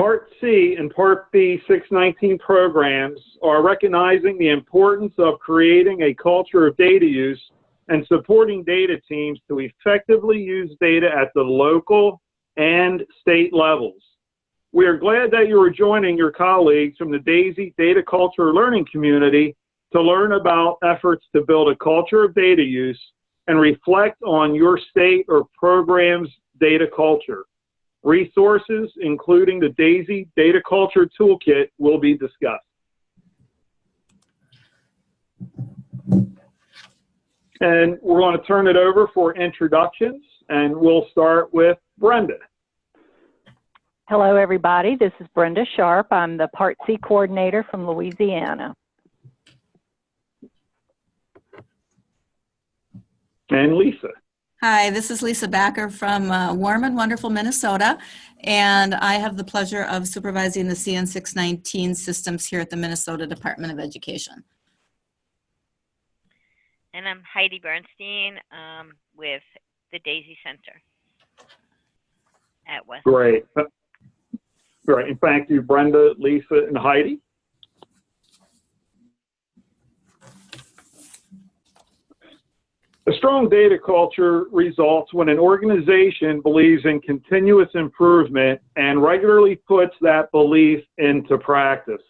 Part C and Part B 619 programs are recognizing the importance of creating a culture of data use and supporting data teams to effectively use data at the local and state levels. We are glad that you are joining your colleagues from the DaSy Data Culture Learning community to learn about efforts to build a culture of data use and reflect on your state or program's data culture. Resources, including the DaSy Data Culture Toolkit, will be discussed. And we're going to turn it over for introductions, and we'll start with Brenda. Hello, everybody. This is Brenda Sharp. I'm the Part C coordinator from Louisiana. And Lisa. Hi, this is Lisa Backer from warm and wonderful Minnesota, and I have the pleasure of supervising the CN 619 systems here at the Minnesota Department of Education. And I'm Heidi Bernstein with the DaSy Center at West. Great. Great. And thank you, Brenda, Lisa, and Heidi. A strong data culture results when an organization believes in continuous improvement and regularly puts that belief into practice.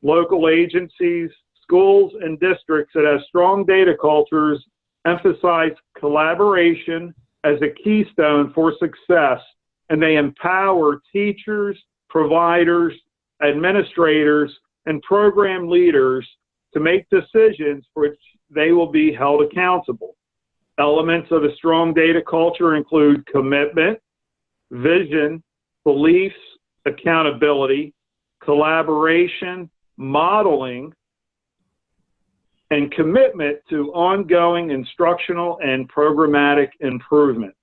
Local agencies, schools, and districts that have strong data cultures emphasize collaboration as a keystone for success, and they empower teachers, providers, administrators, and program leaders to make decisions for which they will be held accountable. Elements of a strong data culture include commitment, vision, beliefs, accountability, collaboration, modeling, and commitment to ongoing instructional and programmatic improvements.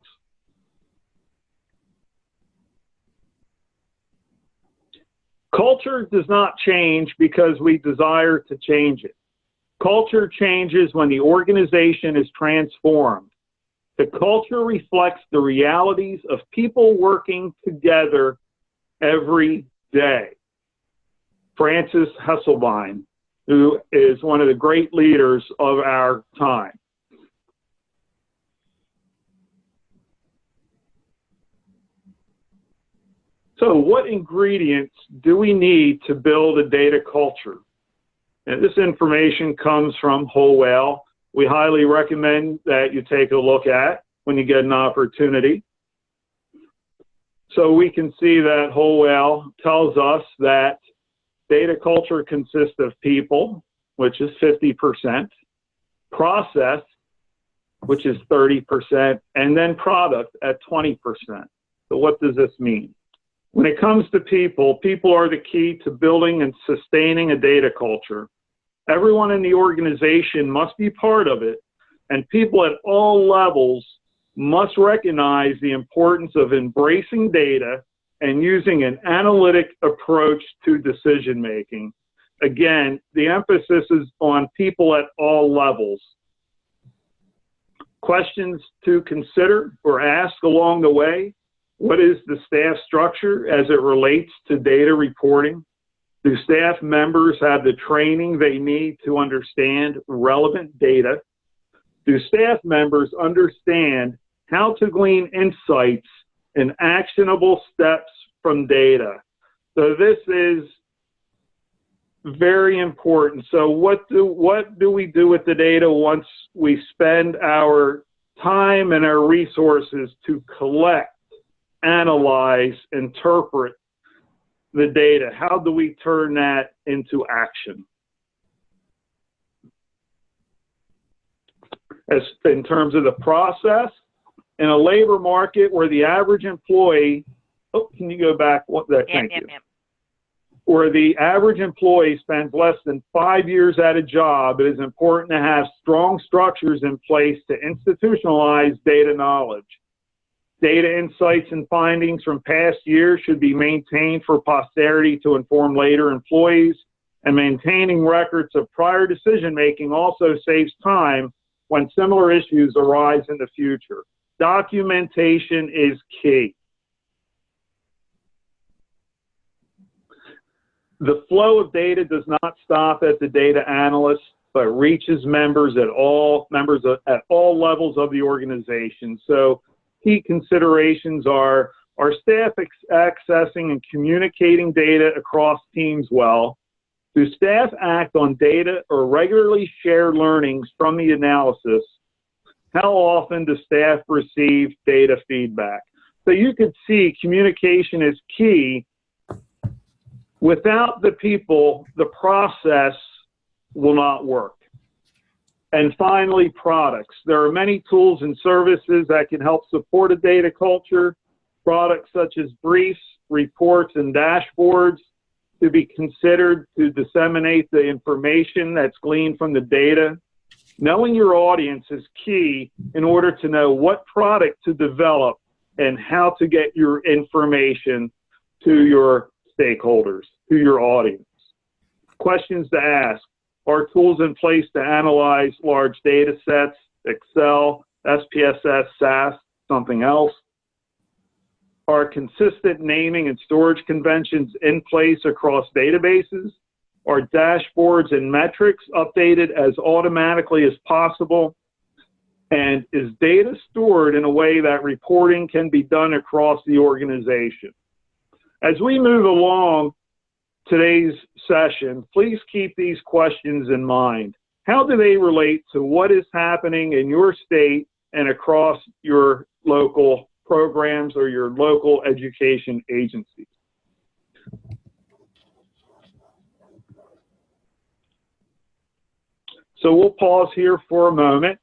Culture does not change because we desire to change it. Culture changes when the organization is transformed. The culture reflects the realities of people working together every day. Francis Hesselbein, who is one of the great leaders of our time. So what ingredients do we need to build a data culture? And this information comes from Whole Whale. We highly recommend that you take a look at when you get an opportunity. So we can see that Whole Whale tells us that data culture consists of people, which is 50%, process, which is 30%, and then product at 20%. So what does this mean? When it comes to people, people are the key to building and sustaining a data culture. Everyone in the organization must be part of it, and people at all levels must recognize the importance of embracing data and using an analytic approach to decision making. Again, the emphasis is on people at all levels. Questions to consider or ask along the way: what is the staff structure as it relates to data reporting? Do staff members have the training they need to understand relevant data? Do staff members understand how to glean insights and actionable steps from data? So this is very important. So what do we do with the data once we spend our time and our resources to collect, analyze, interpret the data? How do we turn that into action? As in terms of the process, in a labor market where the average employee, oh, can you go back? Thank you. Where the average employee spends less than 5 years at a job, it is important to have strong structures in place to institutionalize data knowledge. Data insights and findings from past years should be maintained for posterity to inform later employees, and maintaining records of prior decision-making also saves time when similar issues arise in the future. Documentation is key. The flow of data does not stop at the data analyst, but reaches members at all levels of the organization. So key considerations are staff accessing and communicating data across teams well? Do staff act on data or regularly share learnings from the analysis? How often do staff receive data feedback? So you could see communication is key. Without the people, the process will not work. And finally, products. There are many tools and services that can help support a data culture. Products such as briefs, reports, and dashboards to be considered to disseminate the information that's gleaned from the data. Knowing your audience is key in order to know what product to develop and how to get your information to your stakeholders, to your audience. Questions to ask. Are tools in place to analyze large data sets, Excel, SPSS, SAS, something else? Are consistent naming and storage conventions in place across databases? Are dashboards and metrics updated as automatically as possible? And is data stored in a way that reporting can be done across the organization? As we move along today's session, please keep these questions in mind. How do they relate to what is happening in your state and across your local programs or your local education agencies? So we'll pause here for a moment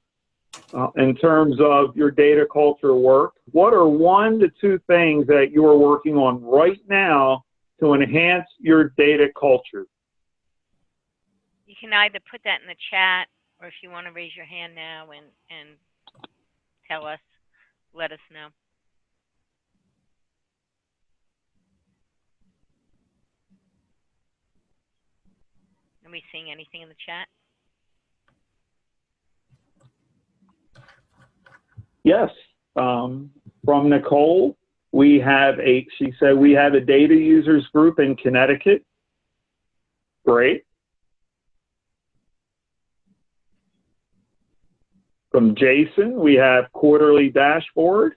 in terms of your data culture work. What are 1 to 2 things that you are working on right now to enhance your data culture? You can either put that in the chat, or if you want to raise your hand now and tell us, let us know. Are we seeing anything in the chat? Yes, from Nicole, she said we have a data users group in Connecticut. Great. From Jason, we have quarterly dashboard.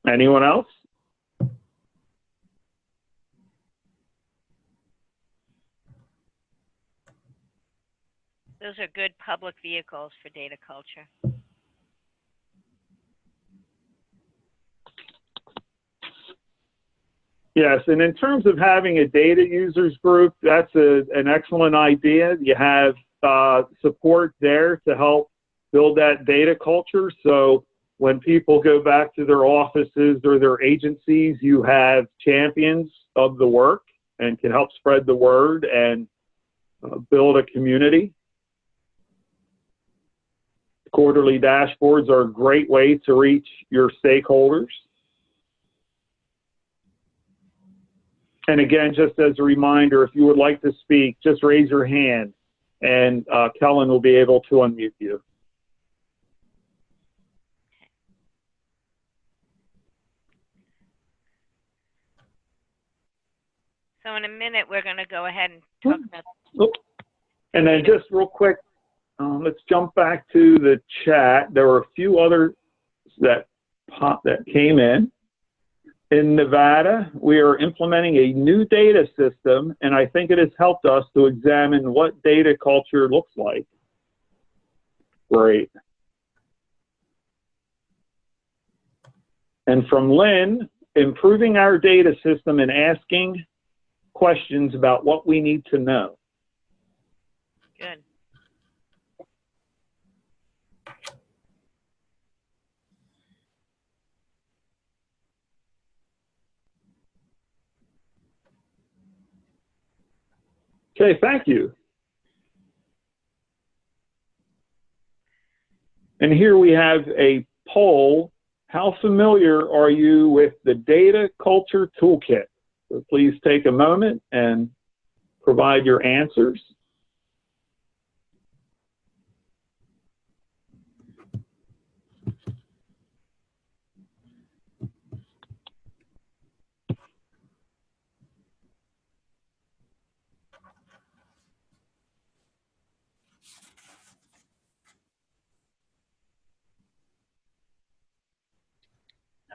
Anyone else? Those are good public vehicles for data culture. Yes, and in terms of having a data users group, that's an excellent idea. You have support there to help build that data culture. So when people go back to their offices or their agencies, you have champions of the work and can help spread the word and build a community. Quarterly dashboards are a great way to reach your stakeholders. And again, just as a reminder, if you would like to speak, just raise your hand and Kellen will be able to unmute you. So in a minute, we're going to go ahead and talk about. And then just real quick, let's jump back to the chat. There were a few others that came in. In Nevada, we are implementing a new data system, and I think it has helped us to examine what data culture looks like. Great. And from Lynn, improving our data system and asking questions about what we need to know. Good. Okay, thank you. And here we have a poll. How familiar are you with the Data Culture Toolkit? So please take a moment and provide your answers.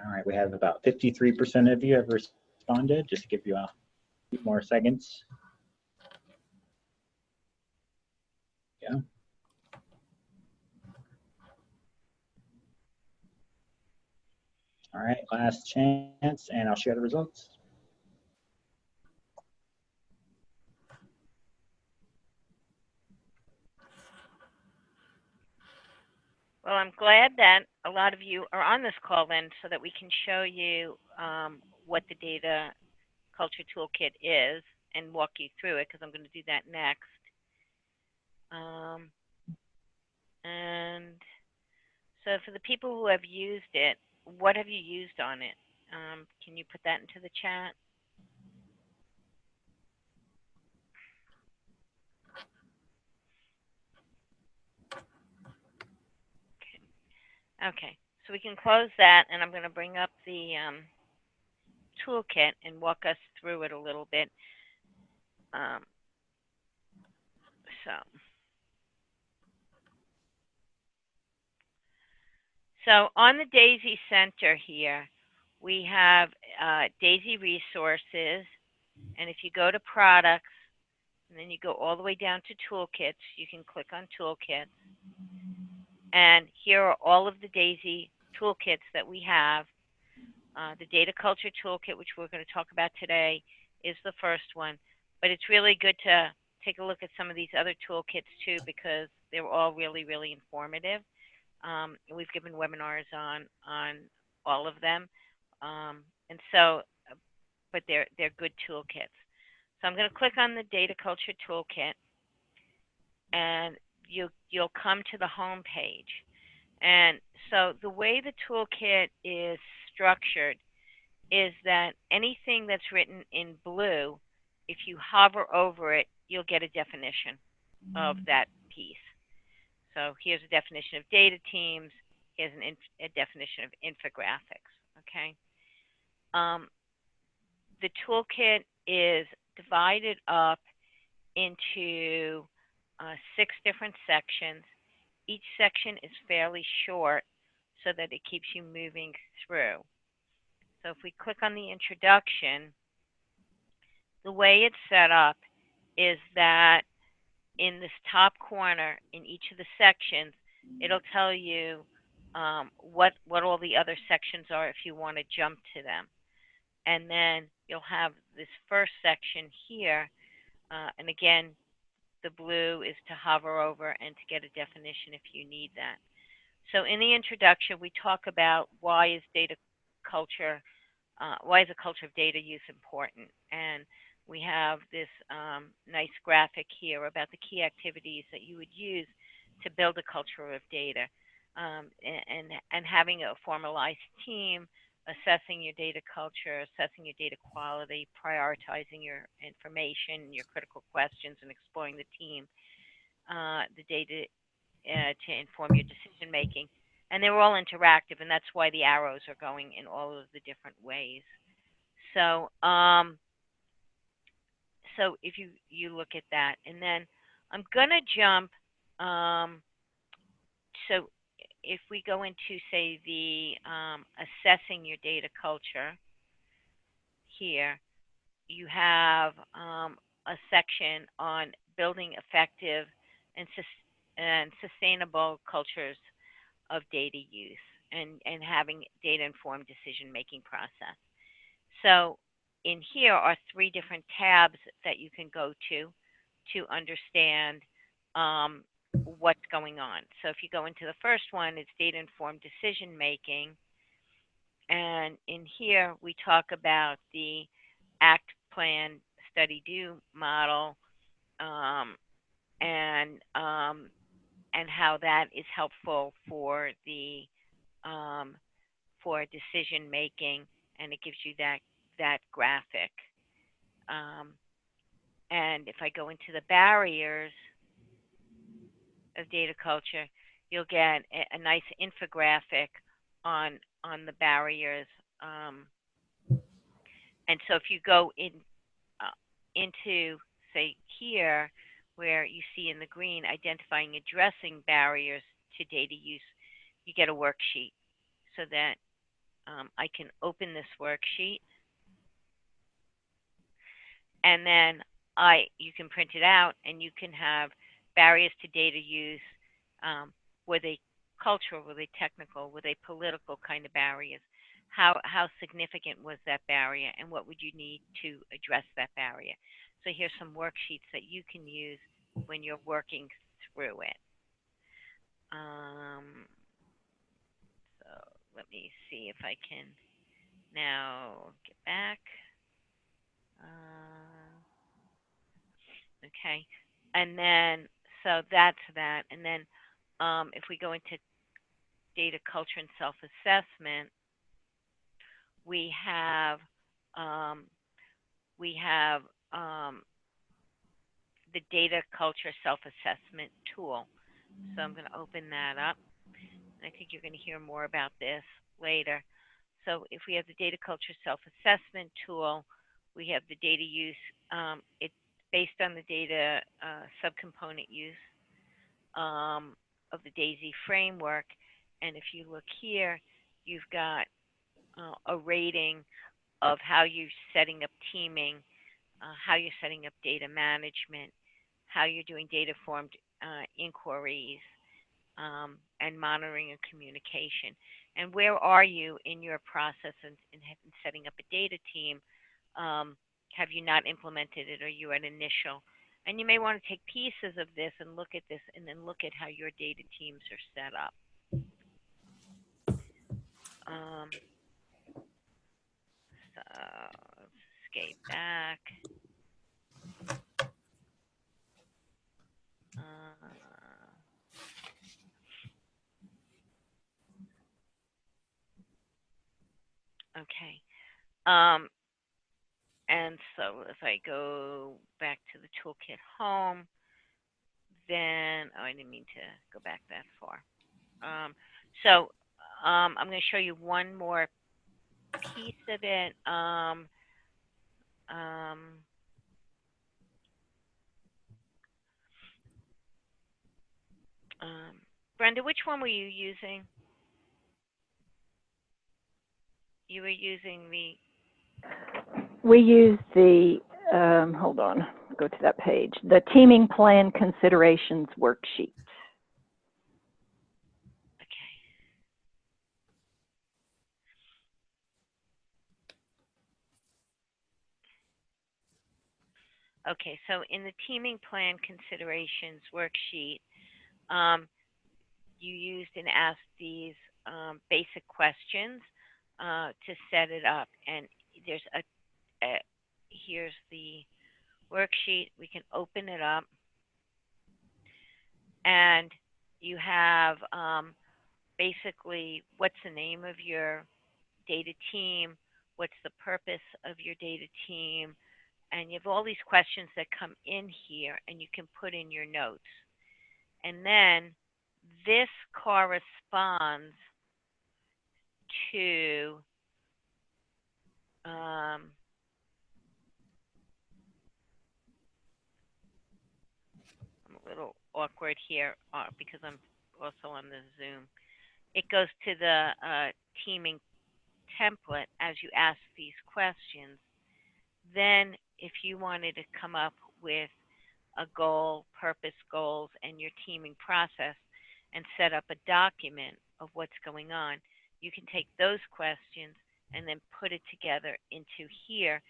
All right, we have about 53% of you have responded. Just give you a few more seconds. Yeah. All right, last chance, and I'll share the results. Well, I'm glad that a lot of you are on this call then so that we can show you what the Data Culture Toolkit is and walk you through it, because I'm going to do that next. And so for the people who have used it, what have you used on it? Can you put that into the chat? Okay, so we can close that, and I'm going to bring up the toolkit and walk us through it a little bit. So on the DaSy Center here, we have DaSy Resources, and if you go to Products, and then you go all the way down to Toolkits, you can click on Toolkits. And here are all of the DaSy toolkits that we have. The Data Culture Toolkit, which we're going to talk about today, is the first one. But it's really good to take a look at some of these other toolkits too, because they're all really, really informative. We've given webinars on all of them. And so, but they're good toolkits. So I'm going to click on the Data Culture Toolkit, and you'll come to the home page. And so the way the toolkit is structured is that anything that's written in blue, if you hover over it, you'll get a definition of that piece. So here's a definition of data teams. Here's a definition of infographics, okay? The toolkit is divided up into 6 different sections. Each section is fairly short so that it keeps you moving through. So if we click on the introduction, the way it's set up is that in this top corner, in each of the sections, it'll tell you what all the other sections are if you want to jump to them. And then you'll have this first section here, and again, the blue is to hover over and to get a definition if you need that. So in the introduction, we talk about why is a culture of data use important? And we have this nice graphic here about the key activities that you would use to build a culture of data, and having a formalized team, assessing your data culture, assessing your data quality, prioritizing your information, your critical questions, and exploring the team, the data to inform your decision making. And they were all interactive, and that's why the arrows are going in all of the different ways. So, so if you look at that, and then I'm going to jump. So if we go into, say, the assessing your data culture here, you have a section on building effective and sustainable cultures of data use and having data-informed decision-making process. So in here are 3 different tabs that you can go to understand what's going on. So if you go into the first one, it's data-informed decision-making. And in here, we talk about the ACT, Plan, Study, Do model, and how that is helpful for the for decision making, and it gives you that graphic. And if I go into the barriers of data culture, you'll get a nice infographic on the barriers. And so if you go into, say, here, where you see in the green, identifying, addressing barriers to data use, you get a worksheet so that I can open this worksheet, and then you can print it out, and you can have barriers to data use. Were they cultural? Were they technical? Were they political kind of barriers? How significant was that barrier, and what would you need to address that barrier? So here's some worksheets that you can use when you're working through it. So let me see if I can now get back. Okay, and then so that's that, and then if we go into data culture and self-assessment, we have um, we have the data culture self-assessment tool. So I'm going to open that up. I think you're going to hear more about this later. So if we have the data culture self-assessment tool, we have the data use. It's based on the data subcomponent use of the DaSy framework. And if you look here, you've got a rating of how you're setting up teaming, how you're setting up data management, how you're doing data-formed inquiries, and monitoring and communication. And where are you in your process in setting up a data team? Have you not implemented it, or you at initial? And you may want to take pieces of this and look at this, and then look at how your data teams are set up. So escape back. Okay. And so if I go back to the toolkit home, then, oh, I didn't mean to go back that far. I'm going to show you one more piece of it. Brenda, which one were you using? You were using the... We use the, hold on, go to that page, the Teaming Plan Considerations Worksheet. Okay, so in the Teaming Plan Considerations Worksheet, you used and asked these basic questions to set it up. And there's here's the worksheet. We can open it up, and you have basically what's the name of your data team, what's the purpose of your data team, and you have all these questions that come in here, and you can put in your notes. And then this corresponds to I'm a little awkward here because I'm also on the Zoom. It goes to the teaming template as you ask these questions. Then if you wanted to come up with a goal, purpose, goals, and your teaming process and set up a document of what's going on, you can take those questions and then put it together into here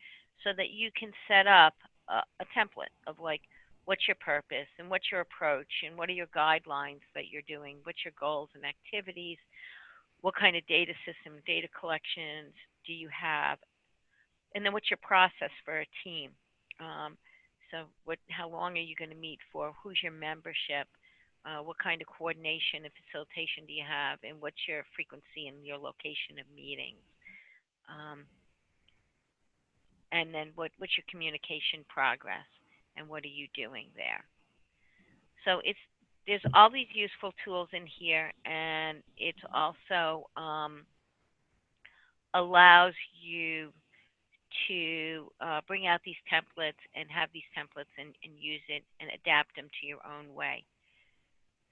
so that you can set up a template of like, what's your purpose and what's your approach and what are your guidelines that you're doing, what's your goals and activities, what kind of data system, data collections do you have, and then what's your process for a team. So how long are you going to meet for? Who's your membership? What kind of coordination and facilitation do you have? And what's your frequency and your location of meetings? And then what's your communication progress? And what are you doing there? So there's all these useful tools in here, and it also allows you to bring out these templates and have these templates and use it and adapt them to your own way.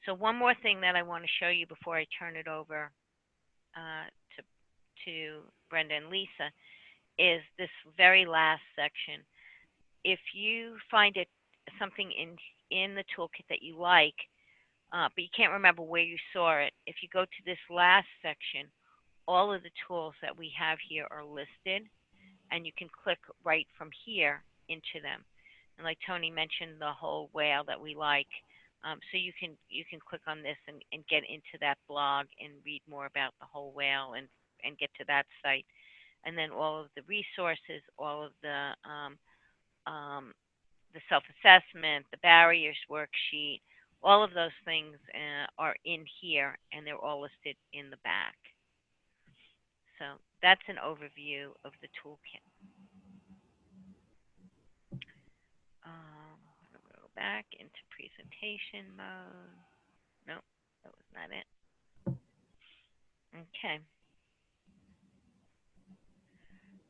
So one more thing that I want to show you before I turn it over to to Brenda and Lisa, is this very last section. If you find it something in the toolkit that you like, but you can't remember where you saw it, if you go to this last section, all of the tools that we have here are listed, and you can click right from here into them. And like Tony mentioned, the whole whale that we like. So you can click on this and get into that blog and read more about the whole whale and get to that site. And then all of the resources, all of the self-assessment, the barriers worksheet, all of those things are in here, and they're all listed in the back. So that's an overview of the toolkit. I'm going to go back into presentation mode. Nope, that was not it. Okay.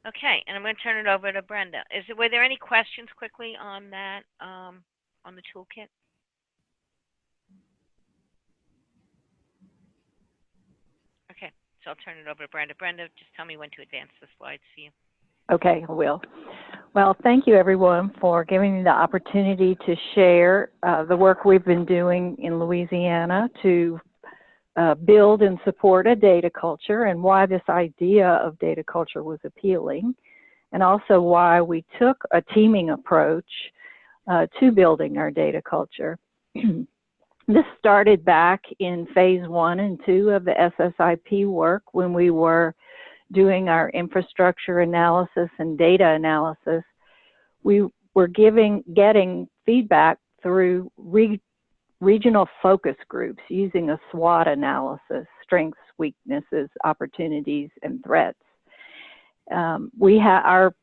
Okay, and I'm going to turn it over to Brenda. Were there any questions quickly on that, on the toolkit? Okay, so I'll turn it over to Brenda. Brenda, just tell me when to advance the slides for you. Okay, I will. Well, thank you everyone for giving me the opportunity to share the work we've been doing in Louisiana to build and support a data culture, and why this idea of data culture was appealing, and also why we took a teaming approach to building our data culture. This started back in phase 1 and 2 of the SSIP work, when we were doing our infrastructure analysis and data analysis. We were getting feedback through regional focus groups using a SWOT analysis: strengths, weaknesses, opportunities, and threats. Our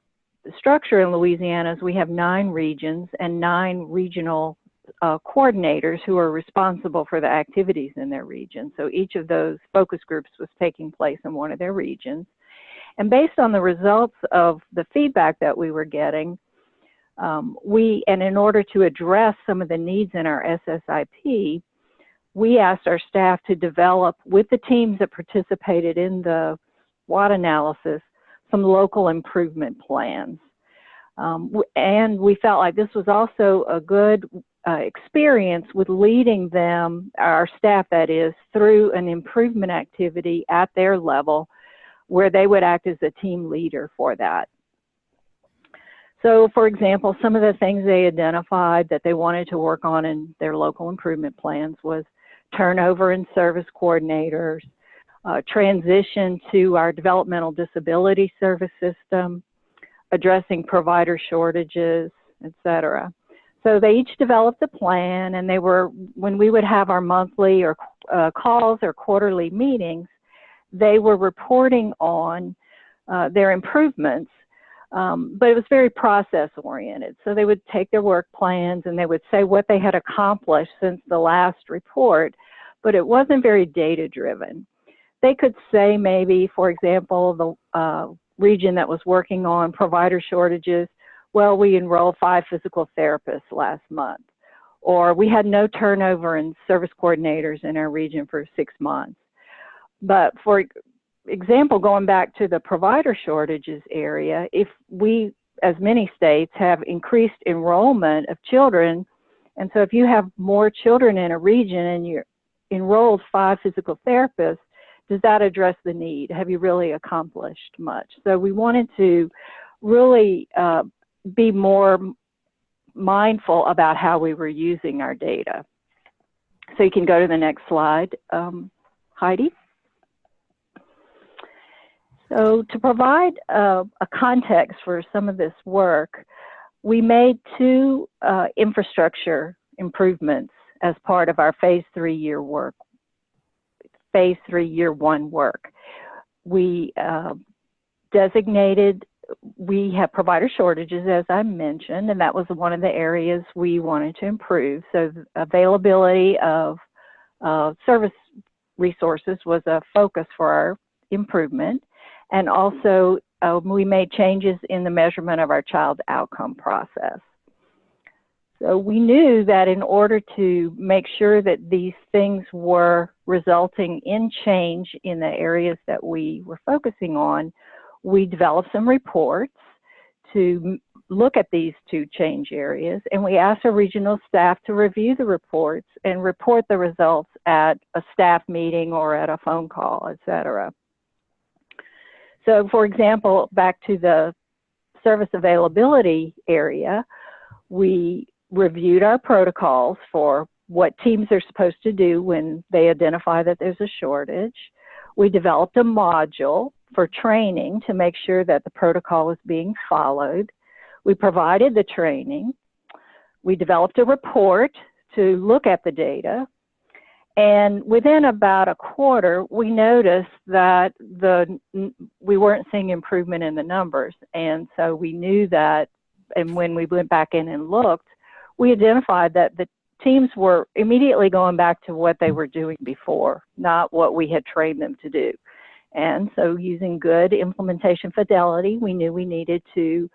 structure in Louisiana is we have 9 regions and 9 regional coordinators who are responsible for the activities in their region. So each of those focus groups was taking place in one of their regions. And based on the results of the feedback that we were getting, and in order to address some of the needs in our SSIP, we asked our staff to develop, with the teams that participated in the SWOT analysis, some local improvement plans. And we felt like this was also a good experience with leading them, our staff that is, through an improvement activity at their level, where they would act as a team leader for that. So, for example, some of the things they identified that they wanted to work on in their local improvement plans was turnover in service coordinators, transition to our developmental disability service system, addressing provider shortages, etc. So they each developed a plan, and when we would have our monthly or calls or quarterly meetings, they were reporting on their improvements, but it was very process-oriented. So they would take their work plans and they would say what they had accomplished since the last report, but it wasn't very data-driven. They could say maybe, for example, the region that was working on provider shortages, well, we enrolled 5 physical therapists last month, or we had no turnover in service coordinators in our region for 6 months. But for example, going back to the provider shortages area, if we, as many states, have increased enrollment of children, and so if you have more children in a region and you enrolled 5 physical therapists, does that address the need? Have you really accomplished much? So we wanted to really be more mindful about how we were using our data. So you can go to the next slide, Heidi. So to provide a context for some of this work, we made 2 infrastructure improvements as part of our phase 3 year work, phase 3 year 1 work. We designated, we have provider shortages, as I mentioned, and that was one of the areas we wanted to improve. So the availability of service resources was a focus for our improvement. And also, we made changes in the measurement of our child outcome process. So we knew that in order to make sure that these things were resulting in change in the areas that we were focusing on, we developed some reports to look at these two change areas, and we asked our regional staff to review the reports and report the results at a staff meeting or at a phone call, etc. So for example, back to the service availability area, we reviewed our protocols for what teams are supposed to do when they identify that there's a shortage. We developed a module for training to make sure that the protocol was being followed. We provided the training. We developed a report to look at the data. And within about a quarter, we noticed that we weren't seeing improvement in the numbers. And so we knew that, and when we went back in and looked, we identified that the teams were immediately going back to what they were doing before, not what we had trained them to do. And so using good implementation fidelity, we knew we needed to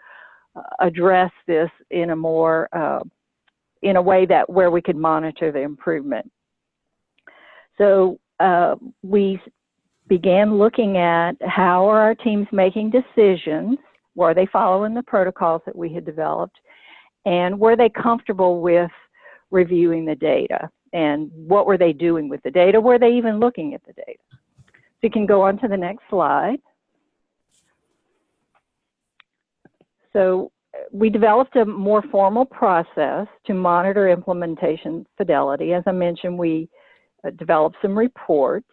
address this in a more, in a way that where we could monitor the improvement. So we began looking at how are our teams making decisions, were they following the protocols that we had developed, and were they comfortable with reviewing the data, and what were they doing with the data, were they even looking at the data. So you can go on to the next slide. So we developed a more formal process to monitor implementation fidelity. As I mentioned, we developed some reports,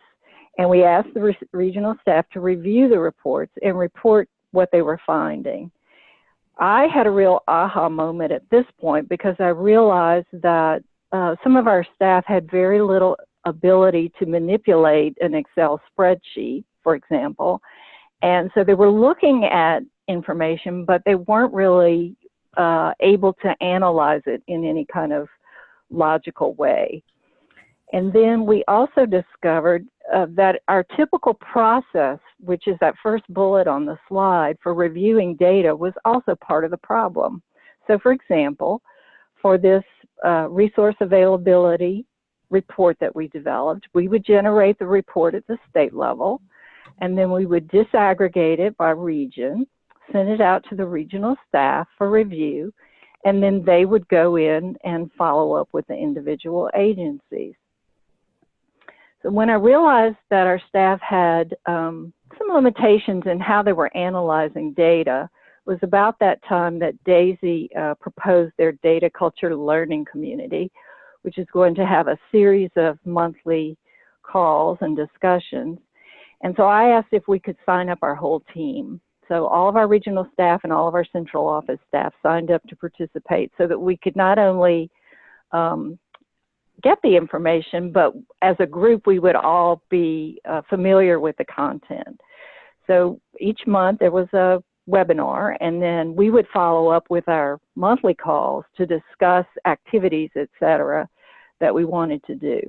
and we asked the regional staff to review the reports and report what they were finding. I had a real aha moment at this point because I realized that some of our staff had very little ability to manipulate an Excel spreadsheet, for example. And so they were looking at information, but they weren't really able to analyze it in any kind of logical way. And then we also discovered that our typical process, which is that first bullet on the slide for reviewing data, was also part of the problem. So for example, for this resource availability report that we developed, we would generate the report at the state level, and then we would disaggregate it by region, send it out to the regional staff for review, and then they would go in and follow up with the individual agencies. So when I realized that our staff had some limitations in how they were analyzing data, was about that time that DaSy proposed their Data Culture Learning Community, which is going to have a series of monthly calls and discussions. And so I asked if we could sign up our whole team. So all of our regional staff and all of our central office staff signed up to participate so that we could not only get the information, but as a group we would all be familiar with the content. So each month there was a webinar, and then we would follow up with our monthly calls to discuss activities, etc., that we wanted to do.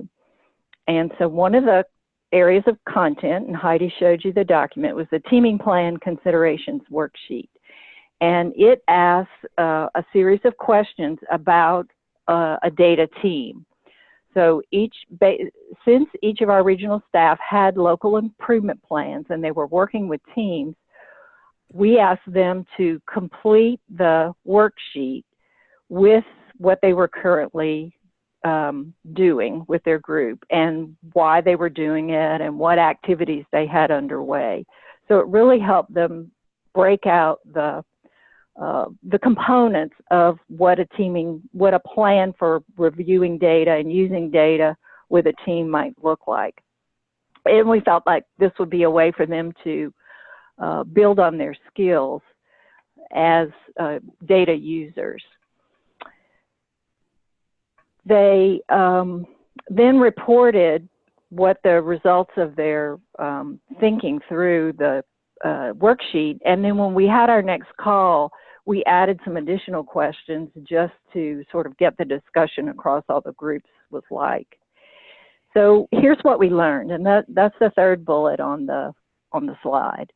And so one of the areas of content, and Heidi showed you the document, was the Teaming Plan Considerations Worksheet. And it asks a series of questions about a data team. So since each of our regional staff had local improvement plans and they were working with teams, we asked them to complete the worksheet with what they were currently doing with their group and why they were doing it and what activities they had underway. So it really helped them break out the components of what a plan for reviewing data and using data with a team might look like. And we felt like this would be a way for them to build on their skills as data users. They then reported what the results of their thinking through the worksheet, and then when we had our next call, we added some additional questions just to sort of get the discussion across all the groups was like. So here's what we learned, and that's the third bullet on the slide.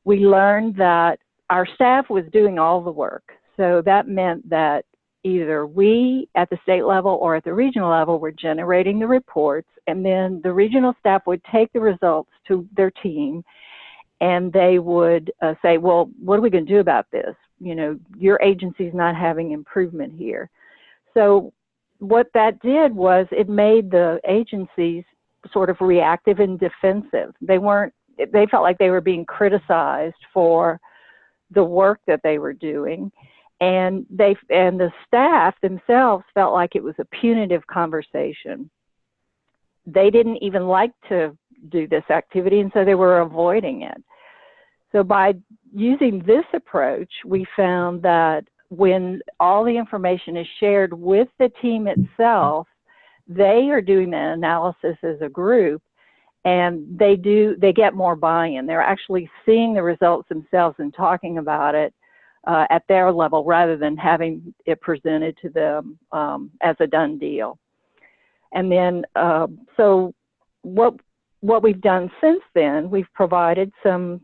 We learned that our staff was doing all the work. So that meant that either we at the state level or at the regional level were generating the reports, and then the regional staff would take the results to their team, and they would say, well, what are we going to do about this? You know, your agency's not having improvement here. So what that did was it made the agencies sort of reactive and defensive. They felt like they were being criticized for the work that they were doing, and the staff themselves felt like it was a punitive conversation. They didn't even like to do this activity, and so they were avoiding it. So by using this approach, we found that when all the information is shared with the team itself, they are doing the analysis as a group, and they get more buy-in. They're actually seeing the results themselves and talking about it at their level rather than having it presented to them as a done deal. And then, so what we've done since then, we've provided some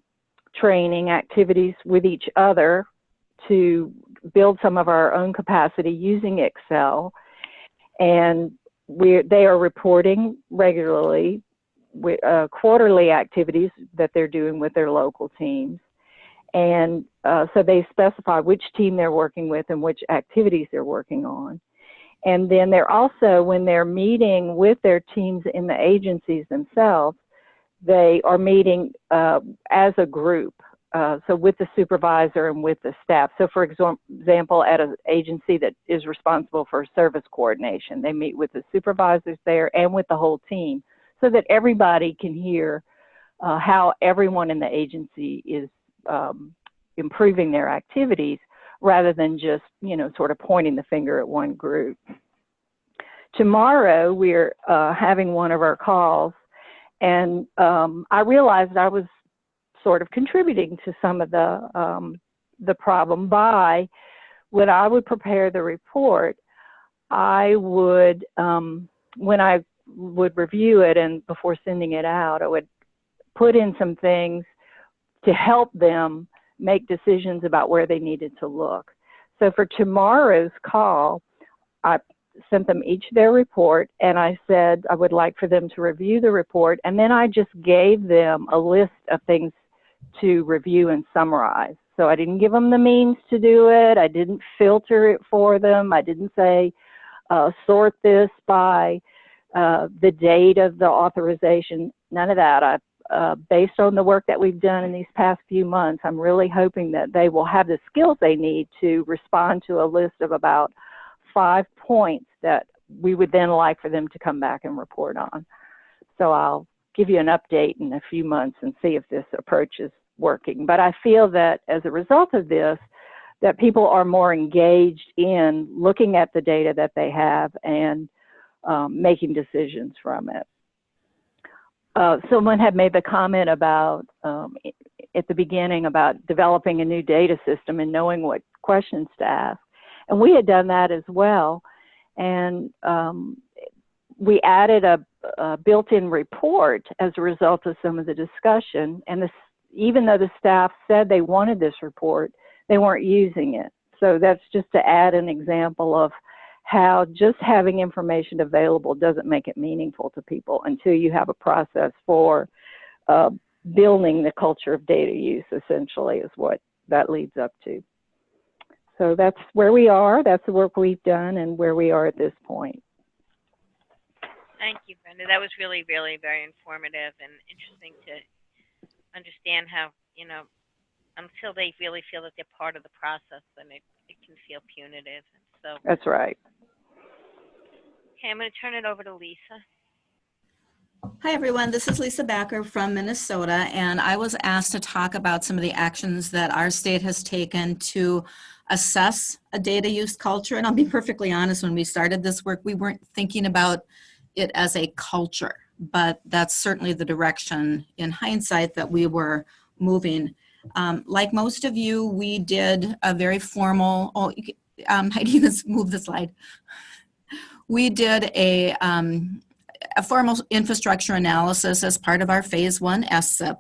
training activities with each other to build some of our own capacity using Excel, and they are reporting regularly with quarterly activities that they're doing with their local teams. And so they specify which team they're working with and which activities they're working on. And then they're also, when they're meeting with their teams in the agencies themselves, they are meeting as a group, so with the supervisor and with the staff. So for example, at an agency that is responsible for service coordination, they meet with the supervisors there and with the whole team so that everybody can hear how everyone in the agency is improving their activities rather than just, you know, sort of pointing the finger at one group. Tomorrow, we're having one of our calls, and I realized I was sort of contributing to some of the problem by, when I would prepare the report, I would, when I would review it and before sending it out, I would put in some things to help them make decisions about where they needed to look. So for tomorrow's call, I sent them each their report, and I said I would like for them to review the report, and then I just gave them a list of things to review and summarize. So I didn't give them the means to do it. I didn't filter it for them. I didn't say sort this by the date of the authorization. None of that. Based on the work that we've done in these past few months, I'm really hoping that they will have the skills they need to respond to a list of about 5 points that we would then like for them to come back and report on. So I'll give you an update in a few months and see if this approach is working. But I feel that as a result of this, that people are more engaged in looking at the data that they have and making decisions from it. Someone had made the comment about, at the beginning, about developing a new data system and knowing what questions to ask. And we had done that as well. And we added a built-in report as a result of some of the discussion. And even though the staff said they wanted this report, they weren't using it. So that's just to add an example of how just having information available doesn't make it meaningful to people until you have a process for building the culture of data use, essentially, is what that leads up to. So that's where we are. That's the work we've done and where we are at this point. Thank you, Brenda. That was really, really very informative and interesting to understand how, you know, until they really feel that they're part of the process, then it can feel punitive. And so that's right. Okay, I'm going to turn it over to Lisa. Hi, everyone. This is Lisa Backer from Minnesota, and I was asked to talk about some of the actions that our state has taken to assess a data use culture. And I'll be perfectly honest, when we started this work, we weren't thinking about it as a culture, but that's certainly the direction in hindsight that we were moving. Like most of you, we did a very formal, Heidi, let's move the slide. We did a formal infrastructure analysis as part of our phase 1 SSIP.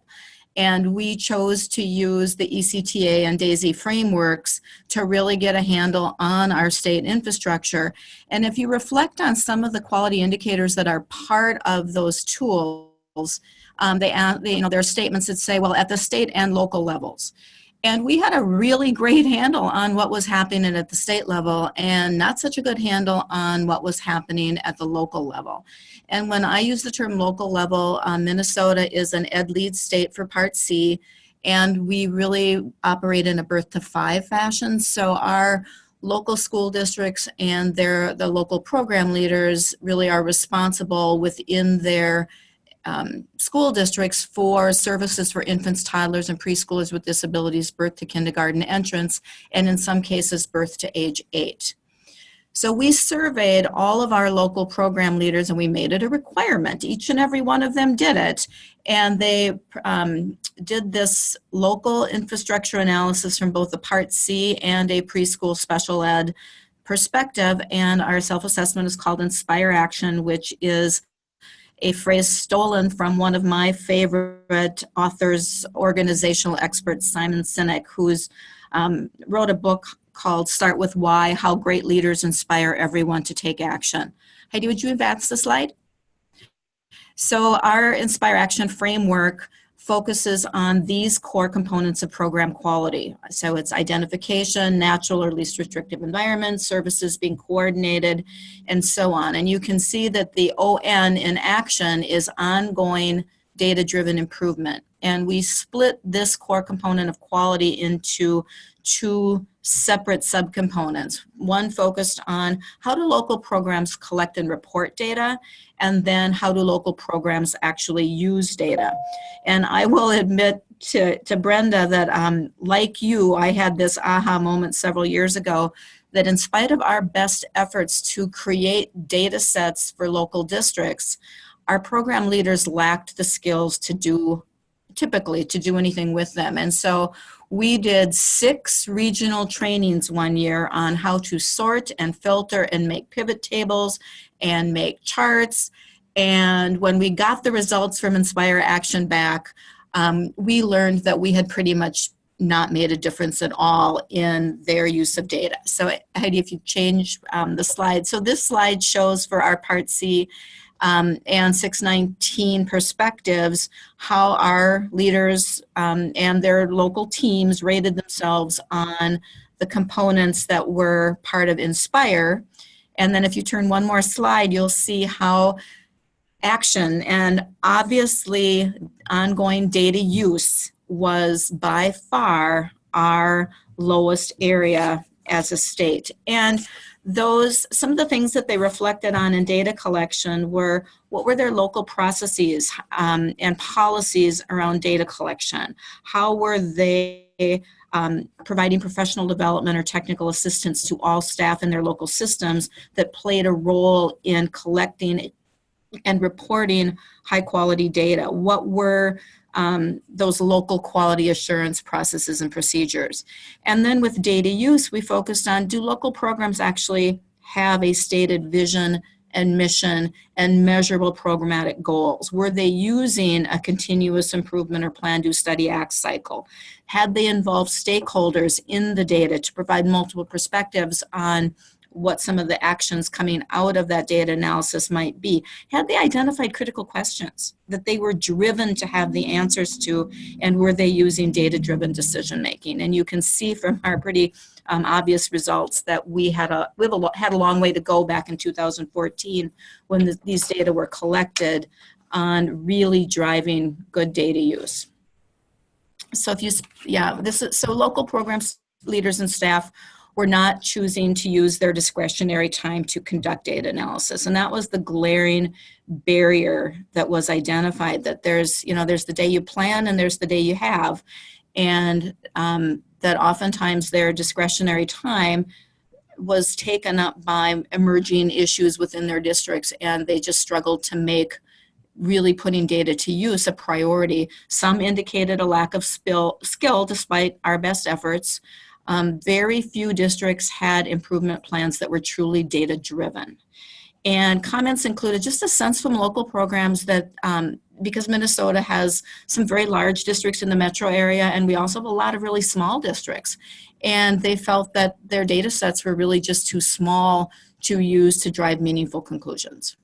And we chose to use the ECTA and DaSy frameworks to really get a handle on our state infrastructure. And if you reflect on some of the quality indicators that are part of those tools, there are statements that say, well, at the state and local levels. And we had a really great handle on what was happening at the state level and not such a good handle on what was happening at the local level. And when I use the term local level, Minnesota is an ed lead state for Part C, and we really operate in a birth to 5 fashion. So our local school districts and the local program leaders really are responsible within their school districts for services for infants, toddlers, and preschoolers with disabilities, birth to kindergarten entrance, and in some cases, birth to age 8. So we surveyed all of our local program leaders and we made it a requirement. Each and every one of them did it. And they did this local infrastructure analysis from both a Part C and a preschool special ed perspective. And our self-assessment is called Inspire Action, which is a phrase stolen from one of my favorite authors, organizational expert, Simon Sinek, who's wrote a book called Start With Why, How Great Leaders Inspire Everyone to Take Action. Heidi, would you advance the slide? So our Inspire Action framework focuses on these core components of program quality. So it's identification, natural or least restrictive environment, services being coordinated, and so on. And you can see that the ON in action is ongoing data-driven improvement. And we split this core component of quality into 2 separate subcomponents. One focused on how do local programs collect and report data, and then how do local programs actually use data. And I will admit to Brenda that like you, I had this aha moment several years ago that in spite of our best efforts to create data sets for local districts, our program leaders lacked the skills to do anything with them. And so we did 6 regional trainings one year on how to sort and filter and make pivot tables and make charts. And when we got the results from Inspire Action back, we learned that we had pretty much not made a difference at all in their use of data. So Heidi, if you change the slide. So this slide shows for our Part C and 619 perspectives how our leaders and their local teams rated themselves on the components that were part of Inspire. And then if you turn one more slide, you'll see how action and obviously ongoing data use was by far our lowest area as a state. And some of the things that they reflected on in data collection were what were their local processes and policies around data collection? How were they providing professional development or technical assistance to all staff in their local systems that played a role in collecting and reporting high quality data? What were those local quality assurance processes and procedures? And then with data use, we focused on, do local programs actually have a stated vision and mission and measurable programmatic goals? Were they using a continuous improvement or plan, do, study, act cycle? Had they involved stakeholders in the data to provide multiple perspectives on what some of the actions coming out of that data analysis might be? Had they identified critical questions that they were driven to have the answers to, and were they using data-driven decision making? And you can see from our pretty obvious results that we had a long way to go back in 2014 when these data were collected on really driving good data use. So so local programs leaders and staff were not choosing to use their discretionary time to conduct data analysis. And that was the glaring barrier that was identified, that there's the day you plan and there's the day you have. And that oftentimes their discretionary time was taken up by emerging issues within their districts, and they just struggled to make really putting data to use a priority. Some indicated a lack of skill despite our best efforts. Very few districts had improvement plans that were truly data driven. And comments included just a sense from local programs that because Minnesota has some very large districts in the metro area, and we also have a lot of really small districts. And they felt that their data sets were really just too small to use to drive meaningful conclusions.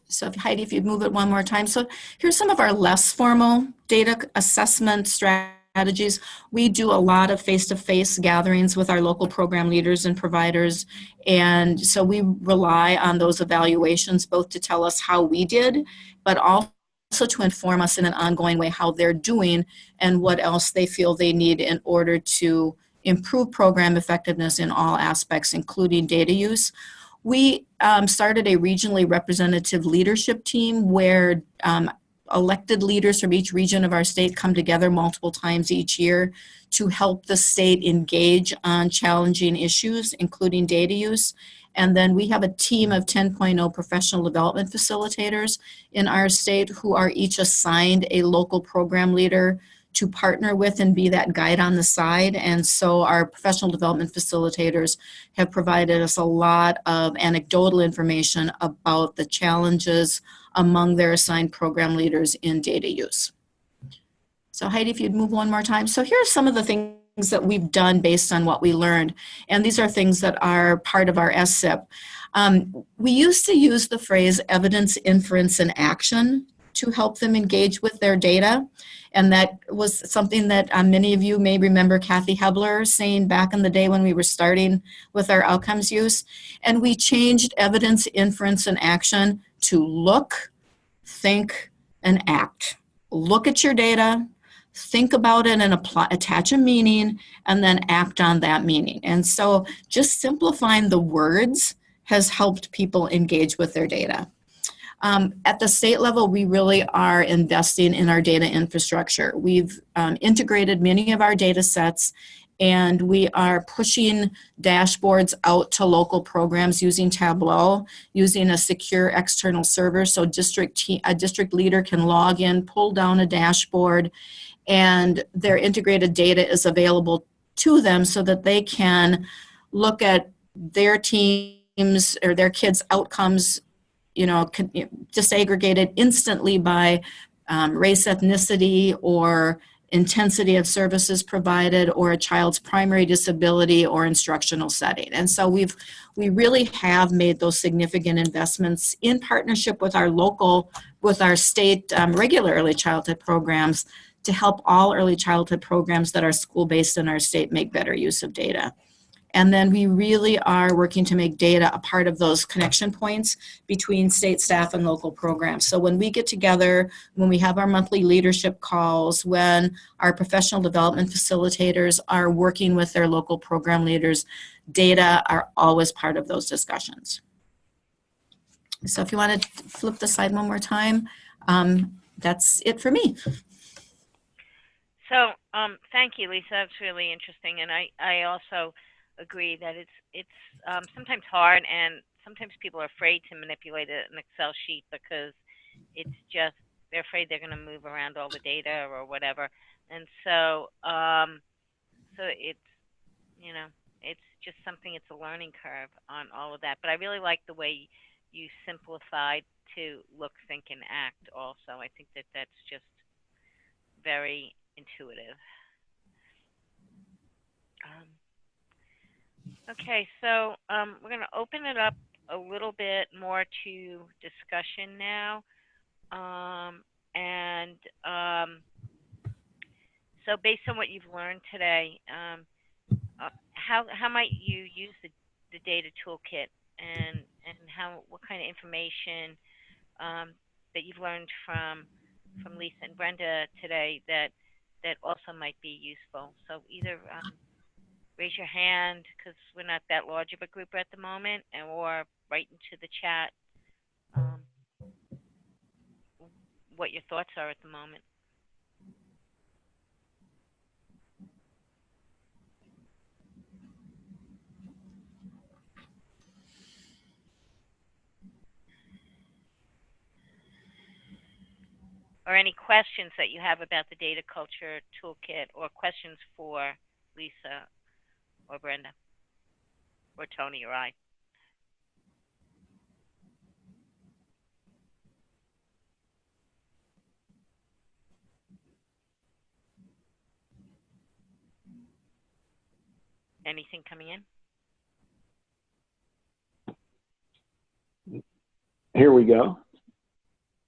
So if, Heidi, if you'd move it one more time. So here's some of our less formal data assessment strategies. We do a lot of face-to-face gatherings with our local program leaders and providers. And so we rely on those evaluations both to tell us how we did, but also to inform us in an ongoing way how they're doing and what else they feel they need in order to improve program effectiveness in all aspects, including data use. We started a regionally representative leadership team where elected leaders from each region of our state come together multiple times each year to help the state engage on challenging issues, including data use. And then we have a team of 10.0 professional development facilitators in our state who are each assigned a local program leader to partner with and be that guide on the side. And so our professional development facilitators have provided us a lot of anecdotal information about the challenges among their assigned program leaders in data use. So Heidi, if you'd move one more time. So here are some of the things that we've done based on what we learned. And these are things that are part of our SIP. We used to use the phrase evidence, inference, and action to help them engage with their data. And that was something that many of you may remember Kathy Hebler saying back in the day when we were starting with our outcomes use. And we changed evidence, inference, and action to look, think, and act. Look at your data, think about it and attach a meaning, and then act on that meaning. And so just simplifying the words has helped people engage with their data. At the state level, we really are investing in our data infrastructure. We've integrated many of our data sets, and we are pushing dashboards out to local programs using Tableau, using a secure external server so a district leader can log in, pull down a dashboard, and their integrated data is available to them so that they can look at their teams or their kids' outcomes, disaggregated instantly by race, ethnicity, or intensity of services provided, or a child's primary disability or instructional setting. And so we really have made those significant investments in partnership with our state regular early childhood programs to help all early childhood programs that are school-based in our state make better use of data. And then we really are working to make data a part of those connection points between state staff and local programs. So when we get together, when we have our monthly leadership calls, when our professional development facilitators are working with their local program leaders, data are always part of those discussions. So if you want to flip the slide one more time, that's it for me. So thank you, Lisa. That's really interesting. And I also agree that it's sometimes hard, and sometimes people are afraid to manipulate an Excel sheet because it's just they're afraid they're going to move around all the data or whatever. And so so it's it's just something, it's a learning curve on all of that. But I really like the way you simplified to look, think, and act also. I think that that's just very intuitive. Okay, so we're going to open it up a little bit more to discussion now. So based on what you've learned today, how might you use the data toolkit, and what kind of information that you've learned from Lisa and Brenda today that also might be useful? So either raise your hand, because we're not that large of a group at the moment, or write into the chat what your thoughts are at the moment. Or any questions that you have about the Data Culture Toolkit, or questions for Lisa or Brenda or Tony or I. Anything coming in? Here we go.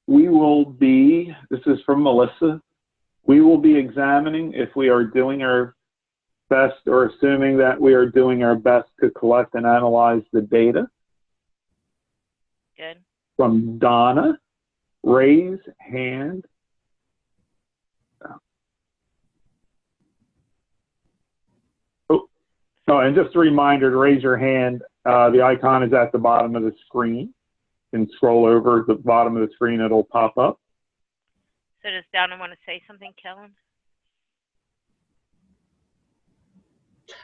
This is from Melissa. We will be examining if we are doing our best or assuming that we are doing our best to collect and analyze the data. Good. From Donna, raise hand. Oh, and just a reminder to raise your hand. The icon is at the bottom of the screen. You can scroll over the bottom of the screen, it'll pop up. So does Donna want to say something, Kellen?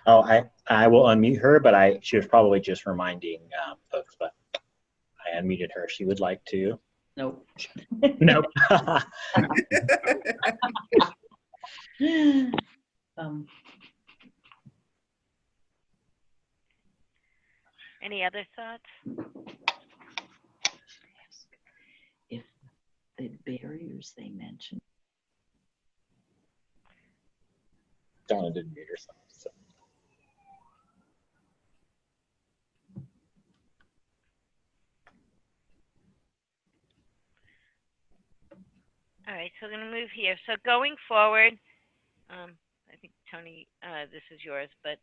Oh, I will unmute her, but she was probably just reminding folks, but I unmuted her if she would like to. Nope. Nope. Any other thoughts? If the barriers they mentioned. Donna didn't mute herself. So. All right, so we're going to move here. So going forward, I think, Tony, this is yours, but...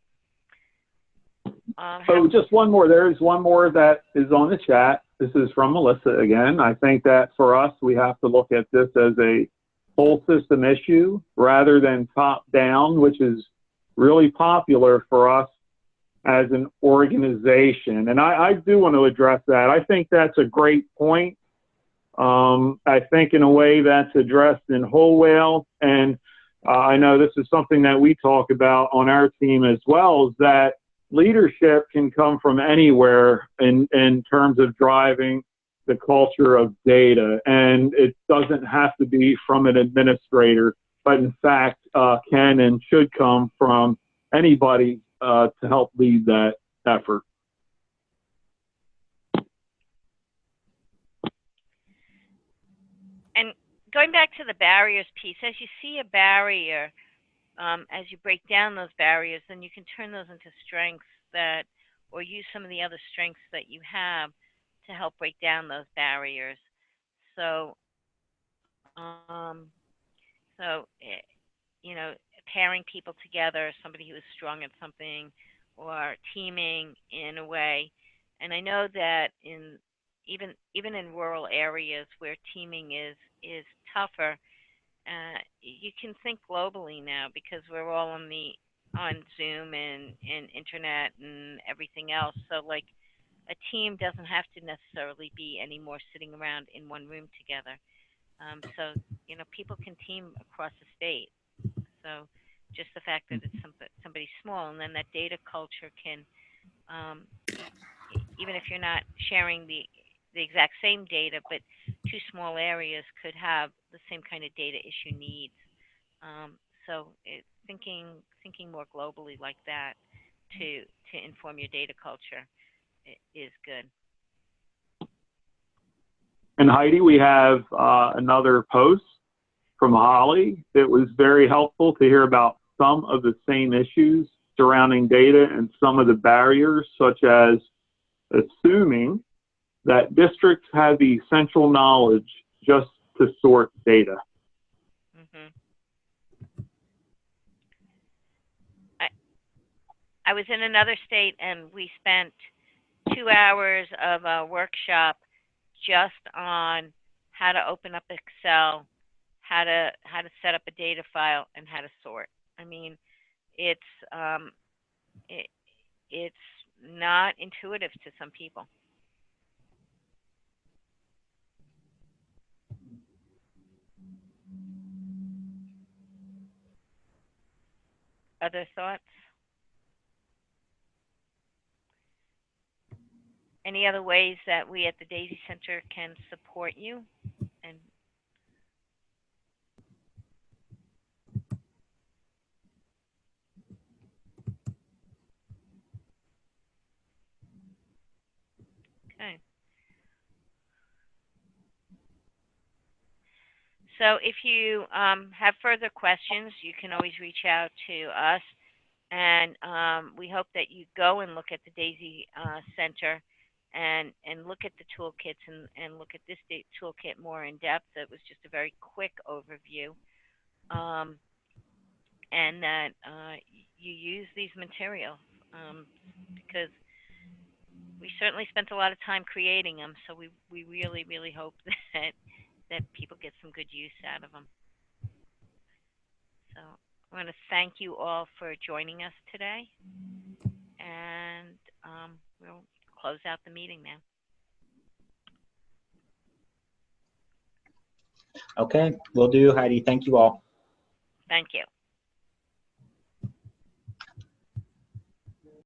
Oh, just one more. There is one more that is on the chat. This is from Melissa again. I think that for us, we have to look at this as a whole system issue rather than top down, which is really popular for us as an organization. And I do want to address that. I think that's a great point. I think in a way that's addressed in whole whale. And I know this is something that we talk about on our team as well, is that leadership can come from anywhere in terms of driving the culture of data. And it doesn't have to be from an administrator, but in fact can and should come from anybody to help lead that effort. And going back to the barriers piece, as you see a barrier, as you break down those barriers, then you can turn those into strengths or use some of the other strengths that you have to help break down those barriers. So, you know, pairing people together, somebody who is strong at something, or teaming in a way. And I know that even in rural areas where teaming is tougher, you can think globally now because we're all on Zoom and internet and everything else. So like a team doesn't have to necessarily be anymore sitting around in one room together. So, you know, people can team across the state. So just the fact that it's somebody small, and then that data culture can, even if you're not sharing the exact same data, but two small areas could have the same kind of data issue needs. So thinking more globally like that to inform your data culture is good. And Heidi, we have another post from Holly. It was very helpful to hear about some of the same issues surrounding data and some of the barriers, such as assuming that districts have the essential knowledge just to sort data. Mm-hmm. I was in another state and we spent 2 hours of a workshop just on how to open up Excel, how to set up a data file, and how to sort. I mean, it's not intuitive to some people. Other thoughts? Any other ways that we at the DaSy Center can support you? And okay. So if you have further questions, you can always reach out to us And we hope that you go and look at the DaSy Center and look at the toolkits and look at this toolkit more in depth. It was just a very quick overview. And that you use these materials because we certainly spent a lot of time creating them. So we really, really hope that people get some good use out of them. So I want to thank you all for joining us today. And we'll close out the meeting now. Okay, will do, Heidi. Thank you all. Thank you.